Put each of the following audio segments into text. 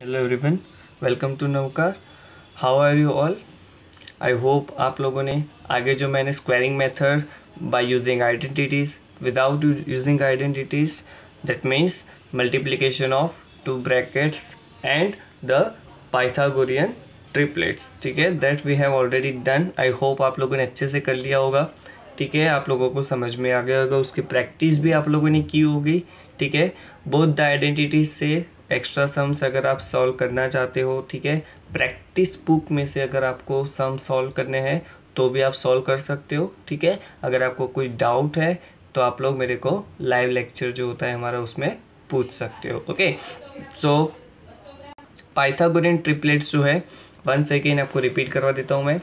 Hello everyone, welcome to Navkar. How are you all. I hope आप लोगों ने आगे जो मैंने squaring method by using identities, without using identities, that means multiplication of two brackets and the Pythagorean triplets, ठीक है, that we have already done. I hope आप लोगों ने अच्छे से कर लिया होगा, ठीक है, आप लोगों को समझ में आ गया होगा, उसकी प्रैक्टिस भी आप लोगों ने की होगी, ठीक है। बोथ द आइडेंटिटीज से एक्स्ट्रा सम्स अगर आप सॉल्व करना चाहते हो, ठीक है, प्रैक्टिस बुक में से अगर आपको सम सॉल्व करने हैं तो भी आप सॉल्व कर सकते हो, ठीक है। अगर आपको कोई डाउट है तो आप लोग मेरे को लाइव लेक्चर जो होता है हमारा उसमें पूछ सकते हो, ओके। सो पाइथागोरियन ट्रिपलेट्स जो है, वन सेकेंड आपको रिपीट करवा देता हूँ मैं।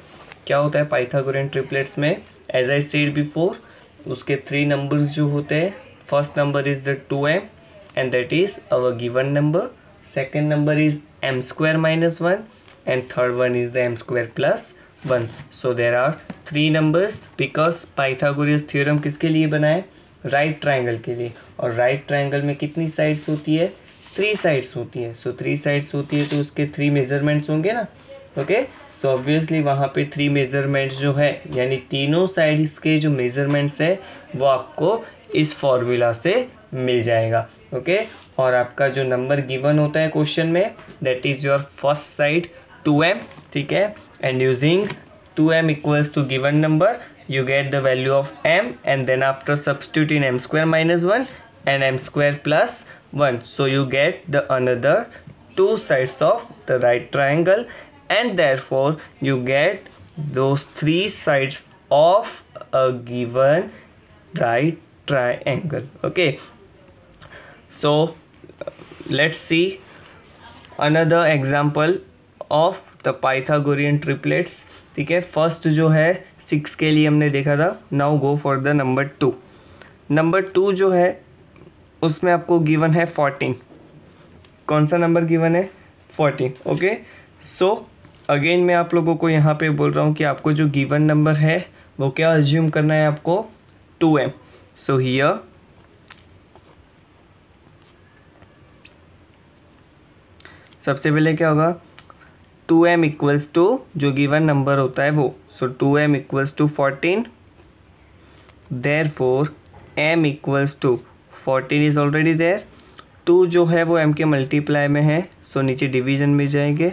क्या होता है पाइथागोरियन ट्रिपलेट्स में, एज आई सेड बिफोर, उसके 3 नंबर्स जो होते हैं, first number is the 2m and that is our given number, second number is m square minus 1 and third one is the m square plus 1. So there are 3 numbers because Pythagoras theorem किसके लिए बना है, right triangle के लिए। और right triangle में कितनी sides होती है, 3 साइड्स होती है। सो 3 साइड्स होती है तो उसके 3 मेजरमेंट्स होंगे ना, ओके। सो ऑब्वियसली वहाँ पे 3 मेजरमेंट्स जो है, यानी तीनों साइड्स के जो मेजरमेंट्स है वो आपको इस फॉर्मूला से मिल जाएगा, ओके। और आपका जो नंबर गिवन होता है क्वेश्चन में, that is your first side 2m, ठीक है। And using 2m equals to given number you get the value of m, and then after substituting m square minus 1 and m square plus 1, so you get the another 2 sides of the right triangle, and therefore you get those 3 sides of a given right triangle, okay. So let's see another example of the Pythagorean triplets, ठीक है। First जो है 6 के लिए हमने देखा था। Now go for the number 2। Number 2 जो है उसमें आपको गिवन है 14। कौन सा नंबर गिवन है, 14, ओके। सो अगेन मैं आप लोगों को यहाँ पे बोल रहा हूँ कि आपको जो गिवन नंबर है वो क्या अज्यूम करना है, आपको 2m। सो हियर सबसे पहले क्या होगा, 2m इक्वल्स टू जो गिवन नंबर होता है वो, so 2m equals to 14, therefore m equals to 14 is already there. 2 जो है वो m के मल्टीप्लाई में है, सो नीचे डिवीजन में जाएंगे,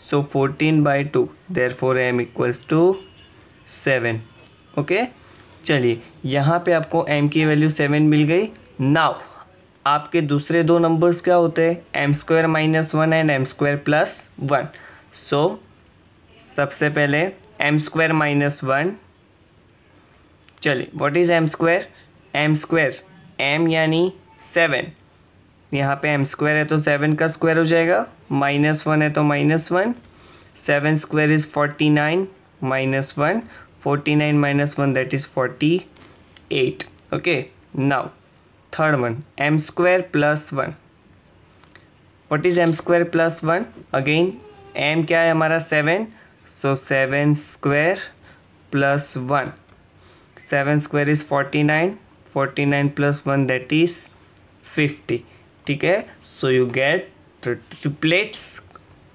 so 14/2, therefore m equals to 7, okay. चलिए यहाँ पे आपको m की वैल्यू 7 मिल गई। नाउ आपके दूसरे 2 नंबर्स क्या होते हैं, m square minus 1 and m square plus 1। सो सबसे पहले m स्क्वायर माइनस 1, चलिए what is m square, m square m यानी 7, यहाँ पे m स्क्वायर है तो 7 का स्क्वायर हो जाएगा, -1 है तो -1, 7 square is 49 -1, 49 - 1 that is 48, okay. Now third one m square plus 1, what is m square plus 1, again m क्या है हमारा 7, सो 7 square plus 1, 7 square is 49, 49 plus 1 that is 50, ठीक है। So you gate triplets.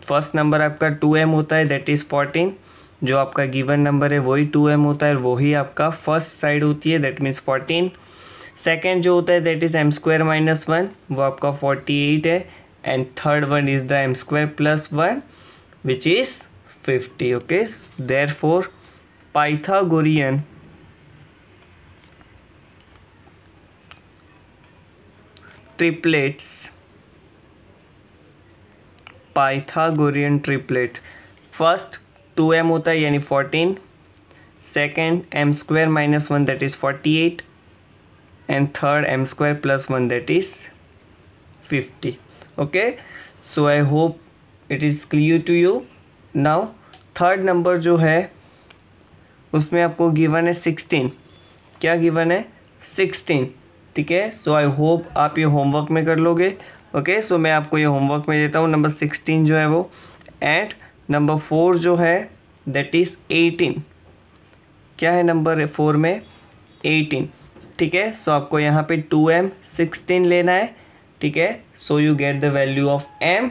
First number आपका 2m होता है, that is 14, जो आपका गिवन नंबर है वही 2m होता है, वही आपका फर्स्ट साइड होती है, दैट मीन्स 14। सेकेंड जो होता है that is m square minus 1, वो आपका 48 है, and third one is the m square plus 1 which is 50, okay. Therefore Pythagorean triplets, Pythagorean triplet, first 2m होता है यानी 14, second m square minus 1 that is 48, and third m square plus 1 that is 50, okay. So I hope it is clear to you. Now third number जो है उसमें आपको given है 16। क्या given है, 16, ठीक है। सो आई होप आप ये होमवर्क में कर लोगे, ओके। सो मैं आपको ये होमवर्क में देता हूँ, नंबर 16 जो है वो, एंड नंबर 4 जो है दैट इज़ 18। क्या है नंबर 4 में, 18, ठीक है। सो आपको यहाँ पे 2m 16 लेना है, ठीक है। So you get the value of m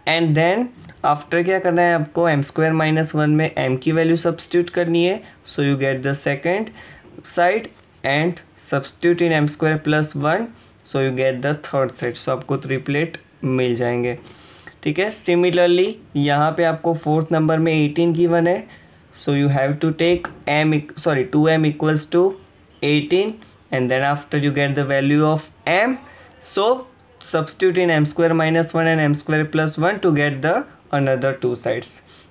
and then after क्या करना है आपको, एम स्क्वायर माइनस वन में एम की वैल्यू सब्स्टिट्यूट करनी है, so you get the second side and substitute in M square plus one, so you get the third side. So आपको triplet मिल जाएंगे, ठीक है। सिमिलरली यहाँ पे आपको फोर्थ नंबर में 18 गिवन है, so you have to take two m equals to 18 and then after you get the value of m, so substitute in m square minus 1 and m square plus 1 to get the another two sides.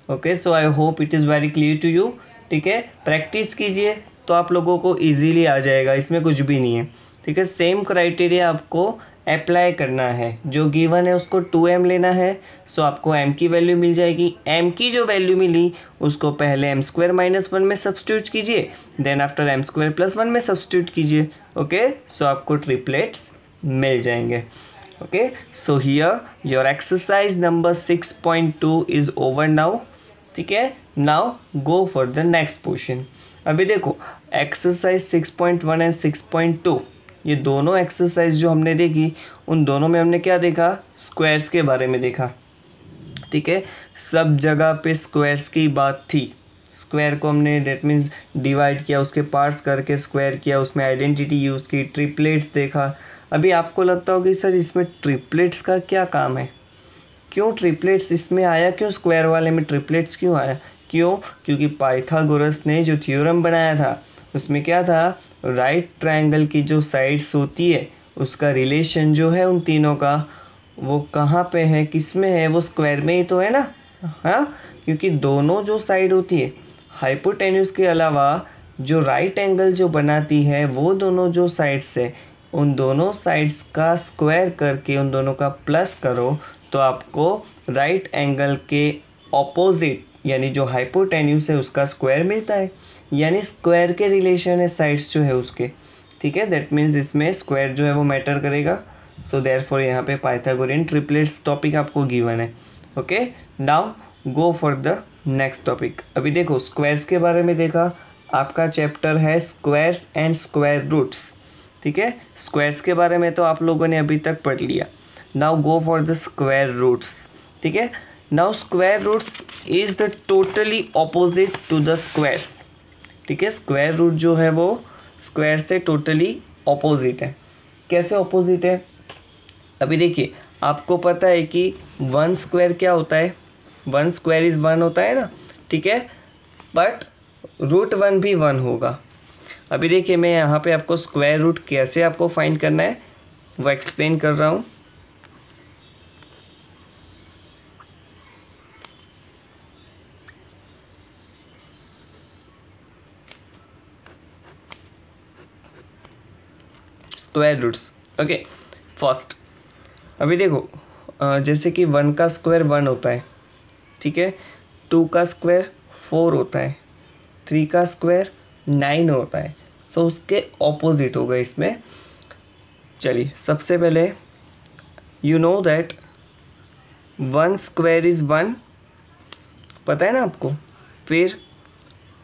Okay, so I hope it is very clear to you. ठीक है, practice कीजिए तो आप लोगों को easily आ जाएगा, इसमें कुछ भी नहीं है, ठीक है। सेम क्राइटेरिया आपको अप्लाई करना है, जो गिवन है उसको 2m लेना है, सो आपको m की वैल्यू मिल जाएगी। m की जो वैल्यू मिली उसको पहले m स्क्वायर माइनस वन में सब्स्टिट्यूट कीजिए, then after m square plus one में सब्स्टिट्यूट कीजिए। ओके, सो आपको ट्रिपलेट्स मिल जाएंगे। Okay, so here your exercise number 6.2 is over now, ठीक है। Now go for the next portion. अभी देखो एक्सरसाइज 6.1 एंड 6.2, ये दोनों एक्सरसाइज जो हमने देखी उन दोनों में हमने क्या देखा, स्क्वायर्स के बारे में देखा, ठीक है। सब जगह पे स्क्वायर्स की बात थी। स्क्वायर को हमने डेट मीन्स डिवाइड किया, उसके पार्ट्स करके स्क्वायर किया, उसमें आइडेंटिटी यूज़ की, ट्रिपलेट्स देखा। अभी आपको लगता होगा कि सर इसमें ट्रिपलेट्स का क्या काम है, क्यों ट्रिपलेट्स इसमें आया, क्यों स्क्वायर वाले में ट्रिपलेट्स क्यों आया, क्यों? क्योंकि पाइथागोरस ने जो थ्योरम बनाया था उसमें क्या था, राइट ट्रायंगल की जो साइड्स होती है उसका रिलेशन जो है उन तीनों का वो कहाँ पे है, किस में है, वो स्क्वायर में ही तो है ना। हाँ, क्योंकि दोनों जो साइड होती है हाइपोटेन्यूस के अलावा जो राइट एंगल जो बनाती है वो दोनों जो साइड्स है उन दोनों साइड्स का स्क्वायर करके उन दोनों का प्लस करो तो आपको राइट एंगल के ऑपोजिट यानी जो हाइपोटेन्यूस है उसका स्क्वायर मिलता है, यानी स्क्वायर के रिलेशन है साइड्स जो है उसके, ठीक है। दैट मीन्स इसमें स्क्वायर जो है वो मैटर करेगा। सो देयरफॉर यहाँ पे पाइथागोरियन ट्रिपलेट्स टॉपिक आपको गिवन है। Okay, now go for the next topic. अभी देखो स्क्वायर्स के बारे में देखा, आपका चैप्टर है स्क्वायर्स एंड स्क्वायर रूट्स, ठीक है। स्क्वायर्स के बारे में तो आप लोगों ने अभी तक पढ़ लिया। Now go for the square roots, ठीक है। Now square roots is the totally opposite to the squares, ठीक है। स्क्वायर रूट जो है वो स्क्वायर से टोटली ऑपोजिट है। कैसे ऑपोजिट है? अभी देखिए आपको पता है कि 1 स्क्वायर क्या होता है, 1 स्क्वायर इज़ 1 होता है ना, ठीक है। बट रूट 1 भी 1 होगा। अभी देखिए मैं यहाँ पे आपको स्क्वायर रूट कैसे आपको फाइंड करना है वो एक्सप्लेन कर रहा हूँ। Square roots, okay. फर्स्ट अभी देखो जैसे कि 1 का स्क्वायर 1 होता है, ठीक है। 2 का स्क्वायर 4 होता है, 3 का स्क्वायर 9 होता है। सो उसके ऑपोजिट होगा इसमें। चलिए सबसे पहले you know that 1 square is 1, पता है ना आपको। फिर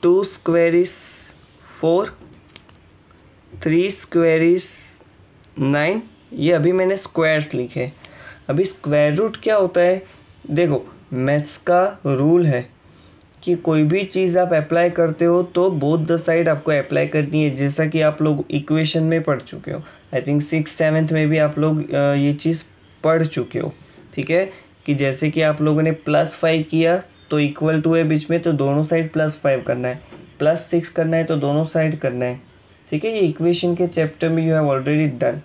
2 स्क्वायर इज़ 4, 3 स्क्वायर इज़ 9, ये अभी मैंने स्क्वायर्स लिखे। अभी स्क्वायर रूट क्या होता है, देखो मैथ्स का रूल है कि कोई भी चीज़ आप अप्लाई करते हो तो बोथ द साइड आपको अप्लाई करनी है, जैसा कि आप लोग इक्वेशन में पढ़ चुके हो। आई थिंक 6th-7th में भी आप लोग ये चीज़ पढ़ चुके हो, ठीक है। कि जैसे कि आप लोगों ने +5 किया तो इक्वल टू है बीच में, तो दोनों साइड +5 करना है, +6 करना है तो दोनों साइड करना है, ठीक है। ये इक्वेशन के चैप्टर में यू हैव ऑलरेडी डन।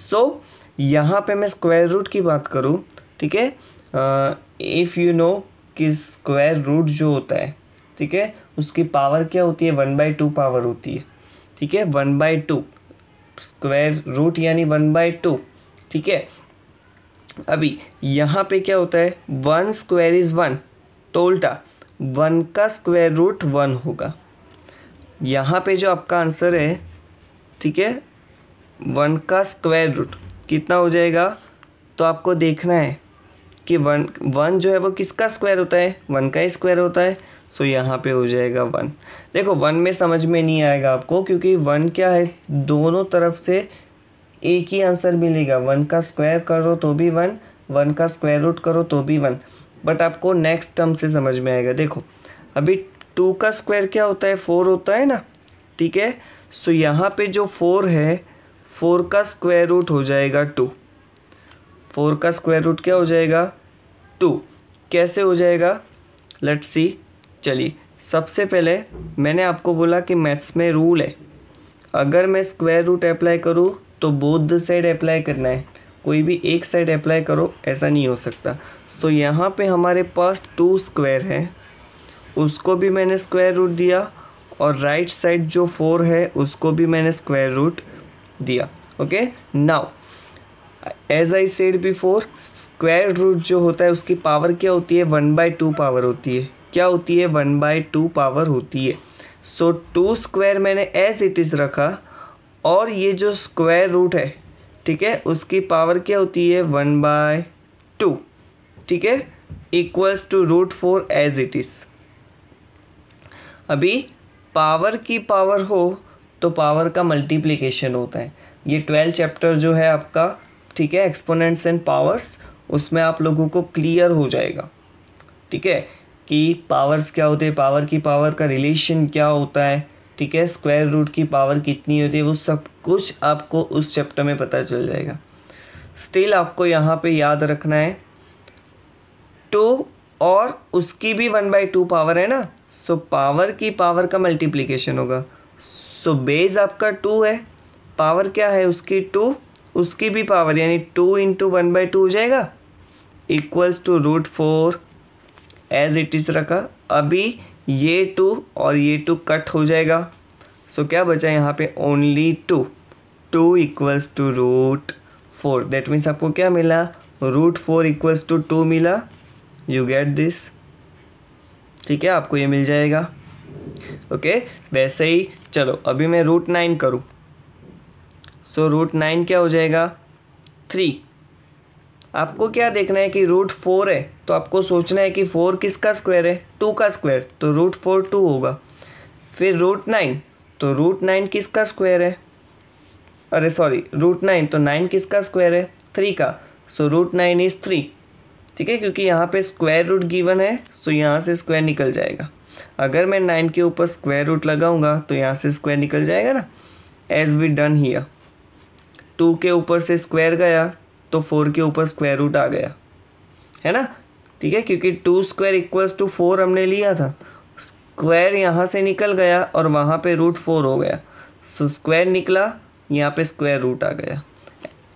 सो यहाँ पे मैं स्क्वायर रूट की बात करूँ, ठीक है। इफ़ यू नो कि स्क्वायर रूट जो होता है, ठीक है, उसकी पावर क्या होती है, 1/2 पावर होती है, ठीक है। 1/2 स्क्वायर रूट यानी 1/2, ठीक है। अभी यहाँ पे क्या होता है, 1 स्क्वायर इज़ 1, तो उल्टा 1 का स्क्वायर रूट 1 होगा। यहाँ पे जो आपका आंसर है, ठीक है, 1 का स्क्वायर रूट कितना हो जाएगा, तो आपको देखना है कि 1 जो है वो किसका स्क्वायर होता है, 1 का ही स्क्वायर होता है। सो यहाँ पे हो जाएगा 1। देखो 1 में समझ में नहीं आएगा आपको, क्योंकि 1 क्या है, दोनों तरफ से एक ही आंसर मिलेगा। 1 का स्क्वायर करो तो भी 1, 1 का स्क्वायर रूट करो तो भी 1, बट आपको नेक्स्ट टर्म से समझ में आएगा। देखो अभी 2 का स्क्वायर क्या होता है, 4 होता है ना, ठीक है। सो यहाँ पे जो 4 है, 4 का स्क्वायर रूट हो जाएगा 2। 4 का स्क्वायर रूट क्या हो जाएगा, 2। कैसे हो जाएगा, लेट्स सी। चलिए सबसे पहले मैंने आपको बोला कि मैथ्स में रूल है, अगर मैं स्क्वायर रूट अप्लाई करूँ तो बोथ द साइड अप्लाई करना है, कोई भी एक साइड अप्लाई करो ऐसा नहीं हो सकता। सो यहाँ पे हमारे पास 2 स्क्वायर है, उसको भी मैंने स्क्वायर रूट दिया, और राइट साइड जो 4 है उसको भी मैंने स्क्वायर रूट दिया। Okay, now as I said before, square root जो होता है उसकी पावर क्या होती है, 1/2 पावर होती है। क्या होती है, 1/2 पावर होती है। सो 2 स्क्वायर मैंने एज इट इज़ रखा, और ये जो स्क्वायर रूट है, ठीक है, उसकी पावर क्या होती है, 1/2, ठीक है, equals to √4 as it is. अभी पावर की पावर हो तो पावर का मल्टीप्लिकेशन होता है। ये 12 चैप्टर जो है आपका, ठीक है, एक्सपोनेंट्स एंड पावर्स, उसमें आप लोगों को क्लियर हो जाएगा, ठीक है, कि पावर्स क्या होते हैं, पावर की पावर का रिलेशन क्या होता है, ठीक है, स्क्वायर रूट की पावर कितनी होती है, वो सब कुछ आपको उस चैप्टर में पता चल जाएगा। स्टिल आपको यहाँ पे याद रखना है 2 और उसकी भी 1/2 पावर है ना, सो पावर की पावर का मल्टीप्लिकेशन होगा। सो बेस आपका 2 है, पावर क्या है उसकी 2, उसकी भी पावर यानी 2 × 1/2 हो जाएगा, equals to √4 as it is रखा। अभी ये 2 और ये 2 कट हो जाएगा, सो क्या बचा यहाँ पे, only 2 equals to √4। That means आपको क्या मिला, √4 इक्वल्स टू 2 मिला। यू गेट दिस, ठीक है, आपको ये मिल जाएगा। ओके, वैसे ही चलो अभी मैं √9 करूँ, सो √9 क्या हो जाएगा, 3। आपको क्या देखना है कि √4 है, तो आपको सोचना है कि 4 किसका स्क्वायर है, 2 का स्क्वायर, तो √4 2 होगा। फिर √9, तो √9 किसका स्क्वायर है, अरे सॉरी √9, तो 9 किसका स्क्वायर है, 3 का, सो √9 इज़ 3, ठीक है, क्योंकि यहाँ पे स्क्वायर रूट गिवन है, सो यहाँ से स्क्वायर निकल जाएगा। अगर मैं 9 के ऊपर स्क्वायर रूट लगाऊंगा तो यहाँ से स्क्वायर निकल जाएगा ना, एज वी डन हियर। 2 के ऊपर से स्क्वायर गया तो 4 के ऊपर स्क्वायर रूट आ गया, है ना, ठीक है, क्योंकि 2 स्क्वायर इक्वल्स टू 4 हमने लिया था, स्क्वायर यहाँ से निकल गया और वहाँ पे √4 हो गया, सो स्क्वायर निकला, यहाँ पे स्क्वायर रूट आ गया।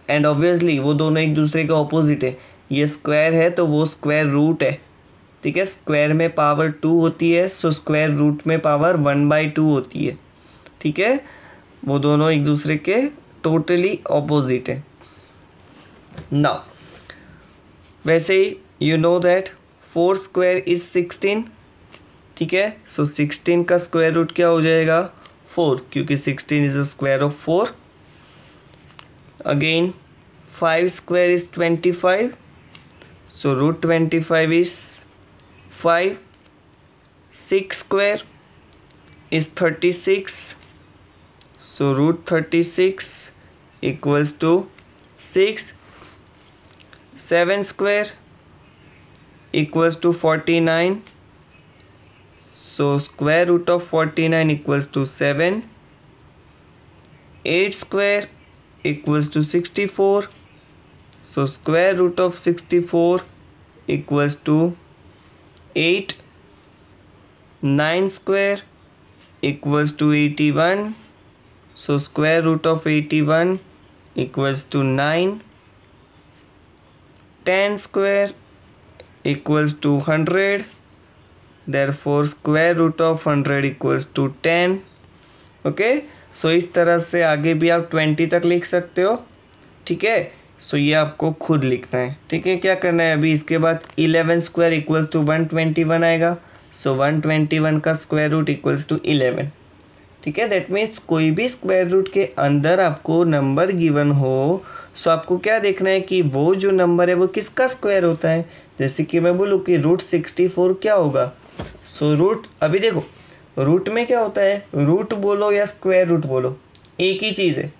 एंड ऑब्वियसली वो दोनों एक दूसरे के ऑपोजिट है, ये स्क्वायर है तो वो स्क्वायर रूट है, ठीक है, स्क्वायर में पावर 2 होती है, सो स्क्वायर रूट में पावर 1/2 होती है, ठीक है, वो दोनों एक दूसरे के टोटली ऑपोजिट है। नाउ वैसे ही you know that 4 square is 16, ठीक है, सो 16 का स्क्वायर रूट क्या हो जाएगा, 4, क्योंकि 16 is the square of 4। Again 5 square is 25, so √25 is 5. 6 square is 36, so √36 equals to 6. 7 square equals to 49, so square root of 49 equals to 7. 8 square equals to 64, so square root of 64 equals to 8. 9 square equals to 81, so square root of 81 equals to 9. 10 square equals to 100, therefore square root of 100 equals to 10. Okay, सो इस तरह से आगे भी आप 20 तक लिख सकते हो, ठीक है, सो ये आपको खुद लिखना है, ठीक है। क्या करना है अभी, इसके बाद 11 स्क्वायर इक्वल्स टू 121 आएगा, सो 121 का स्क्वायर रूट इक्वल्स टू 11, ठीक है। दैट मीन्स कोई भी स्क्वायर रूट के अंदर आपको नंबर गिवन हो, सो आपको क्या देखना है कि वो जो नंबर है वो किसका स्क्वायर होता है। जैसे कि मैं बोलूँ कि √64 क्या होगा, सो रूट, अभी देखो रूट में क्या होता है, रूट बोलो या स्क्वायर रूट बोलो एक ही चीज़ है,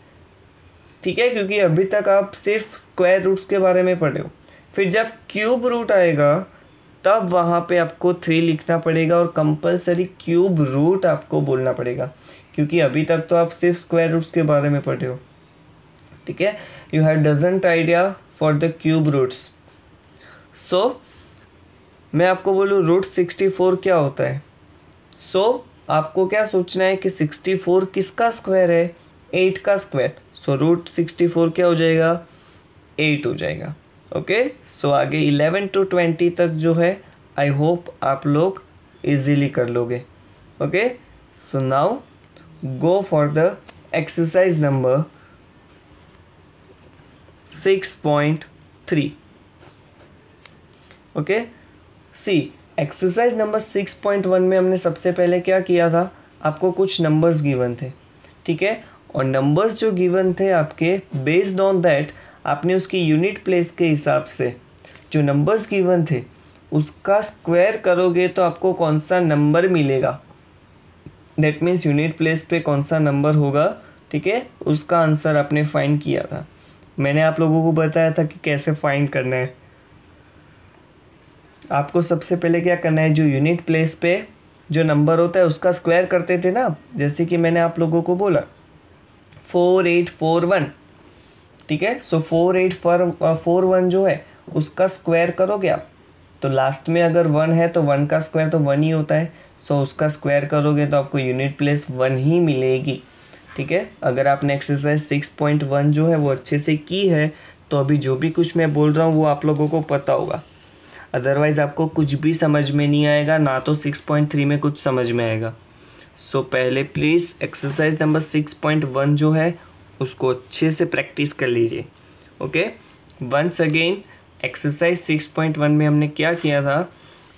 ठीक है, क्योंकि अभी तक आप सिर्फ स्क्वायर रूट्स के बारे में पढ़े हो, फिर जब क्यूब रूट आएगा तब वहाँ पे आपको 3 लिखना पड़ेगा और कंपलसरी क्यूब रूट आपको बोलना पड़ेगा, क्योंकि अभी तक तो आप सिर्फ स्क्वायर रूट्स के बारे में पढ़े हो, ठीक है। You have doesn't idea for the cube roots. So मैं आपको बोलूँ रूट 64 क्या होता है। सो आपको क्या सोचना है कि 64 किसका स्क्वायर है, 8 का स्क्वायर। सो रूट 64 क्या हो जाएगा, 8 हो जाएगा। ओके, सो आगे 11 to 20 तक जो है आई होप आप लोग इजीली कर लोगे। Okay, so now go for the exercise number 6.3। Okay, see exercise number 6.1 में हमने सबसे पहले क्या किया था, आपको कुछ नंबर्स गिवन थे, ठीक है। और नंबर्स जो गिवन थे आपके, बेस्ड ऑन दैट आपने उसकी यूनिट प्लेस के हिसाब से जो नंबर्स गिवन थे उसका स्क्वायर करोगे तो आपको कौन सा नंबर मिलेगा, दैट मीन्स यूनिट प्लेस पे कौन सा नंबर होगा, ठीक है, उसका आंसर आपने फाइंड किया था। मैंने आप लोगों को बताया था कि कैसे फाइंड करना है। आपको सबसे पहले क्या करना है, जो यूनिट प्लेस पे जो नंबर होता है उसका स्क्वायर करते थे ना, जैसे कि मैंने आप लोगों को बोला 4841, ठीक है। सो 4841 जो है उसका स्क्वायर करोगे आप, तो लास्ट में अगर 1 है तो 1 का स्क्वायर तो 1 ही होता है। सो उसका स्क्वायर करोगे तो आपको यूनिट प्लेस 1 ही मिलेगी, ठीक है। अगर आपने एक्सरसाइज 6.1 जो है वो अच्छे से की है तो अभी जो भी कुछ मैं बोल रहा हूँ वो आप लोगों को पता होगा, अदरवाइज़ आपको कुछ भी समझ में नहीं आएगा, ना तो 6.3 में कुछ समझ में आएगा। सो पहले प्लीज़ एक्सरसाइज नंबर 6.1 जो है उसको अच्छे से प्रैक्टिस कर लीजिए। ओके, वंस अगेन एक्सरसाइज 6.1 में हमने क्या किया था,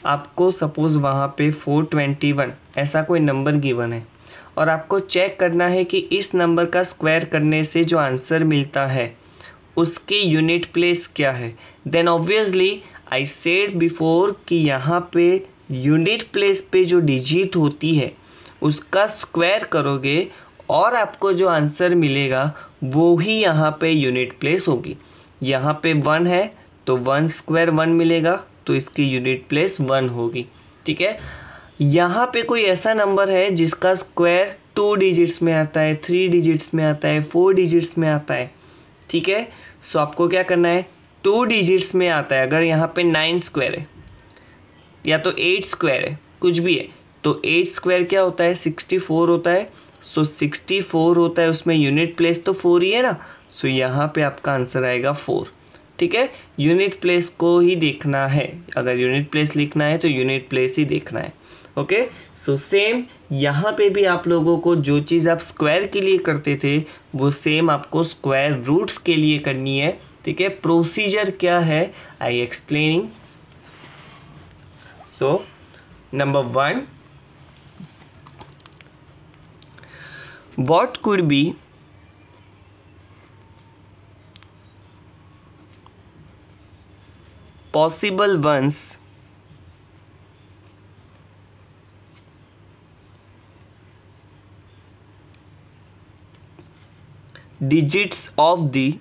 आपको सपोज़ वहाँ पे 421 ऐसा कोई नंबर गिवन है और आपको चेक करना है कि इस नंबर का स्क्वायर करने से जो आंसर मिलता है उसकी यूनिट प्लेस क्या है। Then obviously I said before कि यहाँ पे यूनिट प्लेस पे जो डिजिट होती है उसका स्क्वायर करोगे और आपको जो आंसर मिलेगा वो ही यहाँ पे यूनिट प्लेस होगी। यहाँ पे 1 है तो 1 स्क्वायर 1 मिलेगा, तो इसकी यूनिट प्लेस 1 होगी, ठीक है। यहाँ पे कोई ऐसा नंबर है जिसका स्क्वायर 2 डिजिट्स में आता है, 3 डिजिट्स में आता है, 4 डिजिट्स में आता है, ठीक है। सो आपको क्या करना है, 2 डिजिट्स में आता है, अगर यहाँ पे 9 स्क्वायर है या तो 8 स्क्वायर है, कुछ भी है, तो 8 स्क्वायर क्या होता है, 64 होता है। सो 64 होता है, उसमें यूनिट प्लेस तो 4 ही है ना, सो यहाँ पे आपका आंसर आएगा 4, ठीक है। यूनिट प्लेस को ही देखना है, अगर यूनिट प्लेस लिखना है तो यूनिट प्लेस ही देखना है। ओके, सो सेम यहाँ पे भी आप लोगों को जो चीज़ आप स्क्वायर के लिए करते थे वो सेम आपको स्क्वायर रूट्स के लिए करनी है, ठीक है। प्रोसीजर क्या है I explaining. So number 1, what could be possible ones digits of the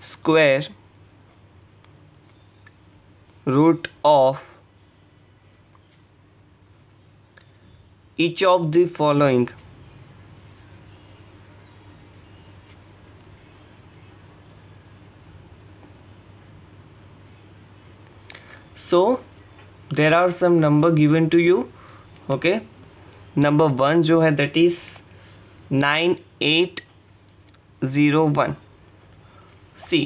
square root of each of the following. So there are some number given to you. Okay, number 1 जो है that is 9801. See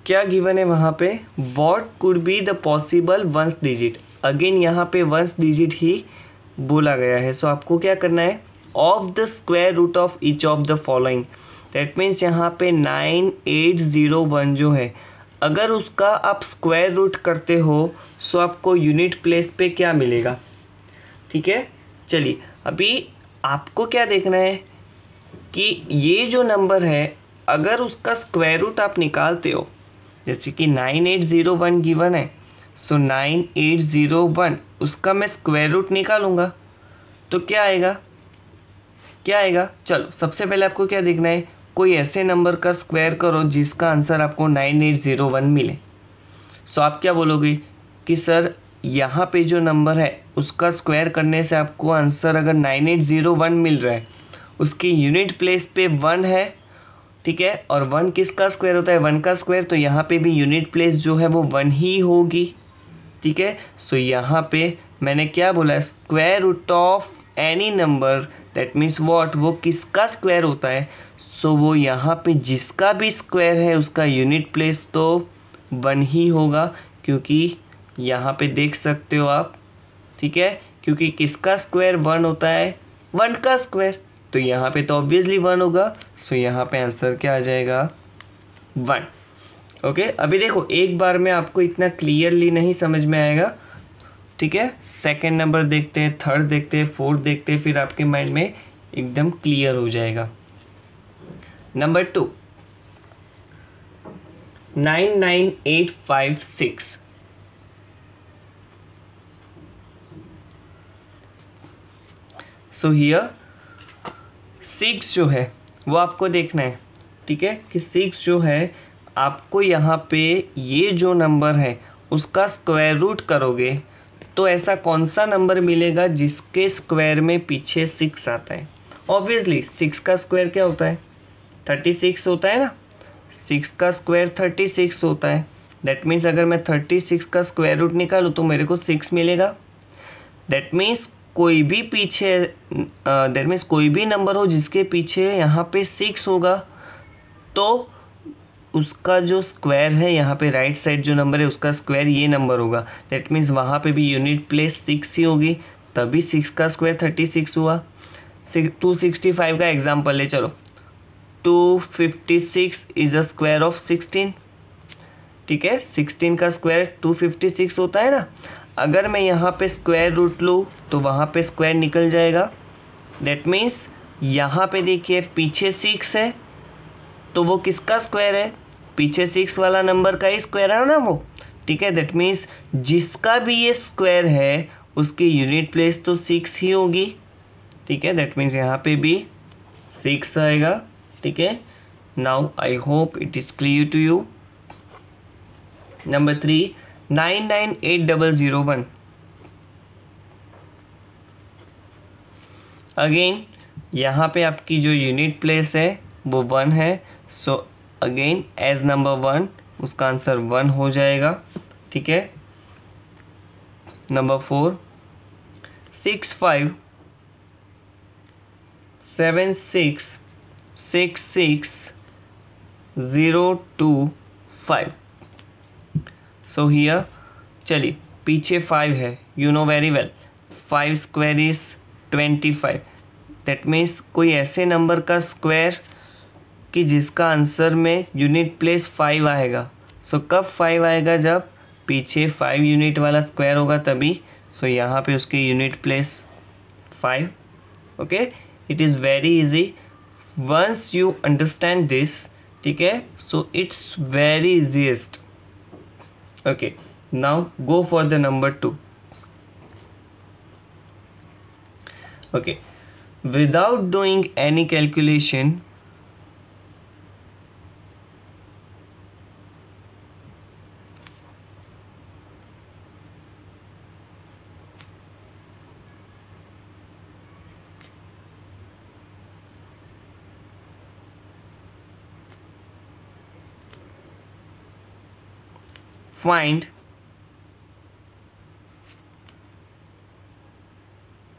क्या given है वहाँ पे, what could be the possible ones digit. Again यहाँ पे ones digit ही बोला गया है। सो आपको क्या करना है, of the square root of each of the following, that means यहाँ पे 9801 जो है अगर उसका आप स्क्वायर रूट करते हो सो आपको यूनिट प्लेस पे क्या मिलेगा, ठीक है। चलिए अभी आपको क्या देखना है कि ये जो नंबर है अगर उसका स्क्वायर रूट आप निकालते हो, जैसे कि 9801 गिवन है, सो 9801 उसका मैं स्क्वायर रूट निकालूंगा तो क्या आएगा क्या आएगा? चलो सबसे पहले आपको क्या देखना है, कोई ऐसे नंबर का स्क्वायर करो जिसका आंसर आपको 9801 मिले। सो आप क्या बोलोगे कि सर यहाँ पे जो नंबर है उसका स्क्वायर करने से आपको आंसर अगर 9801 मिल रहा है, उसकी यूनिट प्लेस पे 1 है, ठीक है, और 1 किसका स्क्वायर होता है? 1 का स्क्वायर, तो यहाँ पे भी यूनिट प्लेस जो है वो 1 ही होगी, ठीक है। सो यहाँ पे मैंने क्या बोला, square root of any number, that means what, वो किसका स्क्वायर होता है? सो वो यहाँ पे जिसका भी स्क्वायर है उसका यूनिट प्लेस तो 1 ही होगा, क्योंकि यहाँ पे देख सकते हो आप, ठीक है, क्योंकि किसका स्क्वायर 1 होता है? 1 का स्क्वायर, तो यहाँ पे तो ऑब्वियसली 1 होगा। सो यहाँ पे आंसर क्या आ जाएगा? 1। ओके, अभी देखो एक बार में आपको इतना क्लियरली नहीं समझ में आएगा, ठीक है। सेकंड नंबर देखते हैं, थर्ड देखते हैं, फोर्थ देखते हैं, फिर आपके माइंड में एकदम क्लियर हो जाएगा। नंबर 2, 99856। सो हियर 6 जो है वो आपको देखना है, ठीक है, कि 6 जो है आपको यहाँ पे ये जो नंबर है उसका स्क्वायर रूट करोगे तो ऐसा कौन सा नंबर मिलेगा जिसके स्क्वायर में पीछे 6 आता है? ऑब्वियसली 6 का स्क्वायर क्या होता है? 36 होता है ना। 6 का स्क्वायर 36 होता है। दैट मीन्स अगर मैं 36 का स्क्वायर रूट निकालूँ तो मेरे को 6 मिलेगा। दैट मीन्स कोई भी पीछे दैट मीन्स कोई भी नंबर हो जिसके पीछे यहाँ पे 6 होगा तो उसका जो स्क्वायर है यहाँ पे राइट साइड जो नंबर है उसका स्क्वायर ये नंबर होगा। दैट मीन्स वहाँ पे भी यूनिट प्लेस 6 ही होगी, तभी 6 का स्क्वायर 36 हुआ। 265 का एग्जाम्पल ले चलो। 256 इज अ स्क्वायर ऑफ 16, ठीक है। 16 का स्क्वायर 256 होता है ना। अगर मैं यहाँ पे स्क्वायर रूट लूँ तो वहाँ पे स्क्वायर निकल जाएगा। दैट मीन्स यहाँ पे देखिए पीछे 6 है तो वो किसका स्क्वायर है? पीछे 6 वाला नंबर का ही स्क्वायर है ना वो, ठीक है। दैट मीन्स जिसका भी ये स्क्वायर है उसकी यूनिट प्लेस तो 6 ही होगी, ठीक है। दैट मीन्स यहाँ पे भी 6 आएगा, ठीक है। Now I hope it is clear to you. Number 3, 998001। Again यहाँ पे आपकी जो यूनिट प्लेस है वो 1 है। सो अगेन एज नंबर 1 उसका आंसर 1 हो जाएगा, ठीक है। नंबर 4, 6576660225। सो हियर चलिए पीछे 5 है, you know very well, 5 square is 25। That means कोई ऐसे नंबर का स्क्वायर कि जिसका आंसर में यूनिट प्लेस 5 आएगा। सो कब 5 आएगा? जब पीछे 5 यूनिट वाला स्क्वायर होगा तभी। सो यहाँ पे उसकी unit place 5। Okay, it is very easy once you understand this, ठीक है। So it's very easiest. Okay, now go for the number 2। Okay, without doing any calculation, find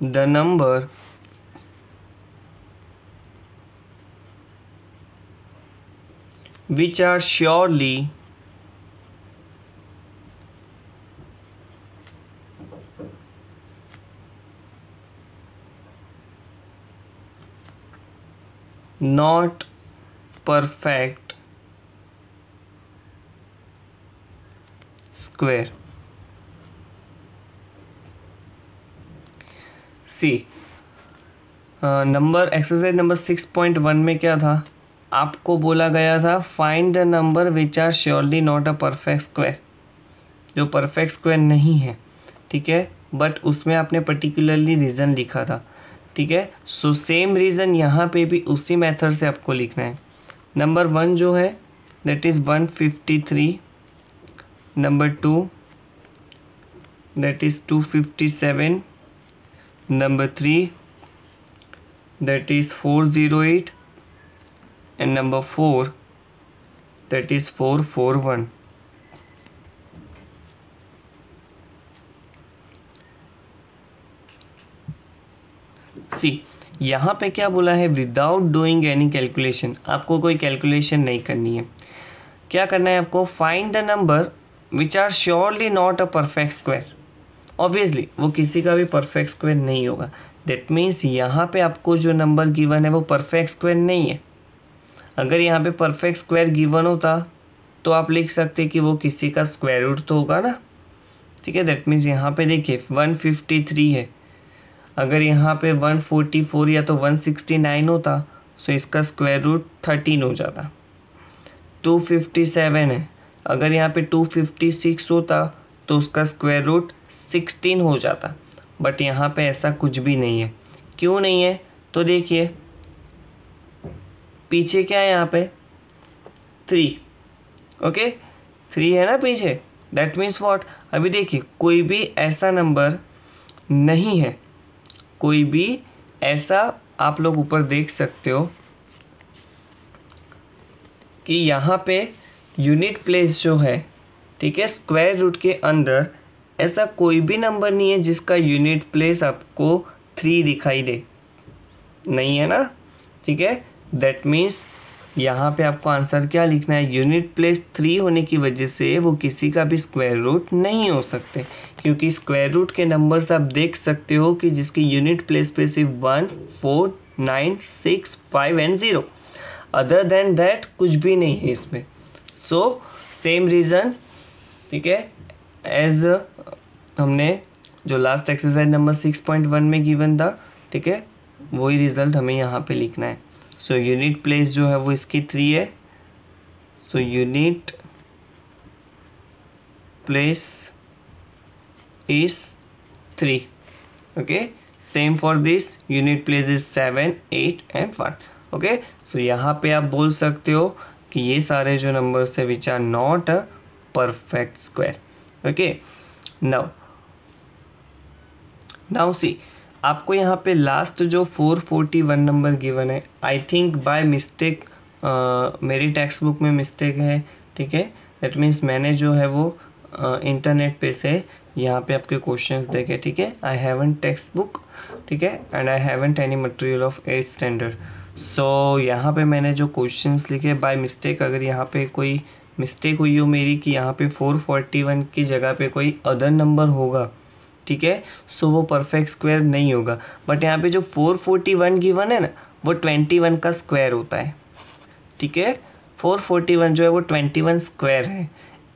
the number which are surely not perfect square. See number exercise number 6.1 में क्या था? आपको बोला गया था find the number which are surely not a perfect square, जो perfect square नहीं है, ठीक है। बट उसमें आपने पर्टिकुलरली रीज़न लिखा था। ठीक है। सो सेम रीज़न यहाँ पे भी उसी मेथड से आपको लिखना है। नंबर 1 जो है that is 153, number 2 that is 257, number 3 that is 408, and number 4 that is 441. सी यहाँ पे क्या बोला है, विदाउट डूइंग एनी कैलकुलेशन, आपको कोई कैलकुलेशन नहीं करनी है। क्या करना है आपको, find the number which are surely not a perfect square. Obviously वो किसी का भी परफेक्ट स्क्वायर नहीं होगा। दैट मीन्स यहाँ पे आपको जो नंबर गिवन है वो परफेक्ट स्क्वायर नहीं है। अगर यहाँ पे परफेक्ट स्क्वायर गिवन होता तो आप लिख सकते कि वो किसी का स्क्वायर रूट तो होगा ना, ठीक है। दैट मीन्स यहाँ पे देखिए 153 है, अगर यहाँ पे 144 या तो 169 होता तो इसका स्क्वायर रूट 13 हो जाता। 257 है, अगर यहाँ पे 256 होता तो उसका स्क्वायर रूट 16 हो जाता। बट यहाँ पे ऐसा कुछ भी नहीं है। क्यों नहीं है, तो देखिए पीछे क्या है, यहाँ पे 3, ओके 3 है ना पीछे। दैट मीन्स व्हाट, अभी देखिए कोई भी ऐसा नंबर नहीं है, कोई भी ऐसा, आप लोग ऊपर देख सकते हो कि यहाँ पे यूनिट प्लेस जो है, ठीक है, स्क्वायर रूट के अंदर ऐसा कोई भी नंबर नहीं है जिसका यूनिट प्लेस आपको 3 दिखाई दे, नहीं है ना, ठीक है। दैट मीन्स यहाँ पे आपको आंसर क्या लिखना है, यूनिट प्लेस 3 होने की वजह से वो किसी का भी स्क्वायर रूट नहीं हो सकते, क्योंकि स्क्वायर रूट के नंबर्स आप देख सकते हो कि जिसकी यूनिट प्लेस पे सिर्फ 1, 4, 9, 6, 5 एंड 0, अदर देन दैट कुछ भी नहीं है इसमें। सो सेम रीज़न, ठीक है, एज हमने जो लास्ट एक्सरसाइज नंबर 6.1 में गिवन था, ठीक है, वही रिजल्ट हमें यहाँ पे लिखना है। सो यूनिट प्लेस जो है वो इसकी 3 है। So unit place is 3, okay. Same for this, unit place is 7, 8 and 1, okay. So यहाँ पे आप बोल सकते हो कि ये सारे जो नंबर्स है which are not a perfect square, okay. Now see, आपको यहाँ पे लास्ट जो 441 नंबर गिवन है, आई थिंक बाय मिस्टेक, मेरी टेक्स्ट बुक में मिस्टेक है, ठीक है। दैट मीन्स मैंने जो है वो इंटरनेट पे से यहाँ पे आपके क्वेश्चंस देखे, ठीक है। आई हैवंट टेक्स्ट बुक, ठीक है, and I haven't any material of 8th standard. So यहाँ पे मैंने जो क्वेश्चंस लिखे बाय मिस्टेक, अगर यहाँ पे कोई मिस्टेक हुई हो मेरी कि यहाँ पे 441 की जगह पे कोई अदर नंबर होगा, ठीक है, सो वो परफेक्ट स्क्वायर नहीं होगा। बट यहाँ पे जो 441 गिवन है ना, वो 21 का स्क्वायर होता है, ठीक है। 441 जो है वो 21 स्क्वायर है।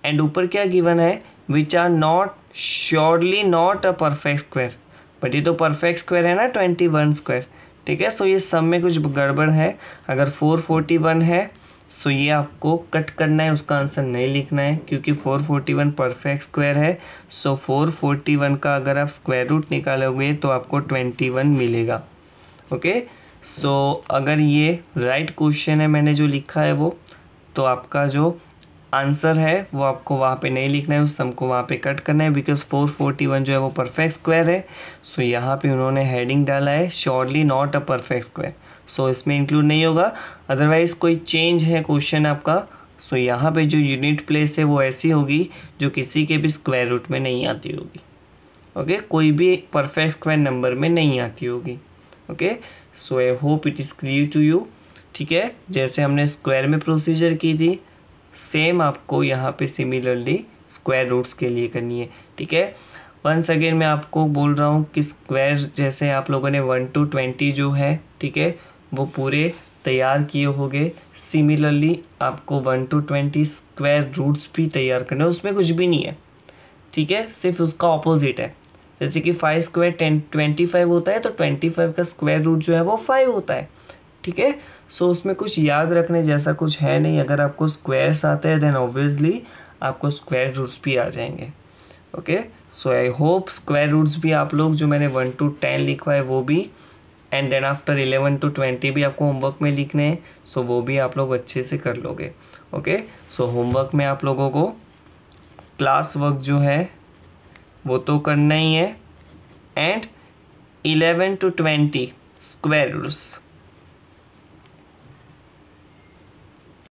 एंड ऊपर क्या गिवन है, which are not surely not a perfect square, but ये तो परफेक्ट स्क्वायर है ना 21 स्क्वायर, ठीक है। सो ये सब में कुछ गड़बड़ है। अगर 441 है सो ये आपको कट करना है, उसका आंसर नहीं लिखना है, क्योंकि 441 परफेक्ट स्क्वायर है। सो 441 का अगर आप स्क्वायर रूट निकालोगे तो आपको 21 मिलेगा, ओके। सो अगर ये राइट क्वेश्चन है मैंने जो लिखा है वो, तो आपका जो आंसर है वो आपको वहाँ पे नहीं लिखना है, उस सम को वहाँ पे कट करना है, बिकॉज 441 जो है वो परफेक्ट स्क्वायर है। सो यहाँ पे उन्होंने हेडिंग डाला है surely not a perfect square, so इसमें इंक्लूड नहीं होगा। अदरवाइज़ कोई चेंज है क्वेश्चन आपका, सो यहाँ पे जो यूनिट प्लेस है वो ऐसी होगी जो किसी के भी स्क्वायर रूट में नहीं आती होगी, ओके, कोई भी परफेक्ट स्क्वायर नंबर में नहीं आती होगी, okay. So I hope it is clear to you, ठीक है। जैसे हमने स्क्वायर में प्रोसीजर की थी, सेम आपको यहाँ पे सिमिलरली स्क्वायर रूट्स के लिए करनी है, ठीक है। वंस अगेन मैं आपको बोल रहा हूँ कि स्क्वायर जैसे आप लोगों ने 1 to 20 जो है, ठीक है, वो पूरे तैयार किए होंगे, सिमिलरली आपको 1 to 20 स्क्वायर रूट्स भी तैयार करना है, उसमें कुछ भी नहीं है, ठीक है, सिर्फ उसका ऑपोजिट है। जैसे कि 5 स्क्वायर 25 होता है, तो 25 का स्क्वायर रूट जो है वो 5 होता है, ठीक है। सो उसमें कुछ याद रखने जैसा कुछ है नहीं। अगर आपको स्क्वायर्स आते हैं देन ऑब्वियसली आपको स्क्वायर रूट्स भी आ जाएंगे, okay. So I hope square roots भी आप लोग जो मैंने 1 to 10 लिखवा है वो भी एंड देन आफ्टर 11 to 20 भी आपको होमवर्क में लिखने हैं, सो वो भी आप लोग अच्छे से कर लोगे। ओके, सो होमवर्क में आप लोगों को क्लास वर्क जो है वो तो करना ही है, एंड 11 to 20 स्क्वायर रूट्स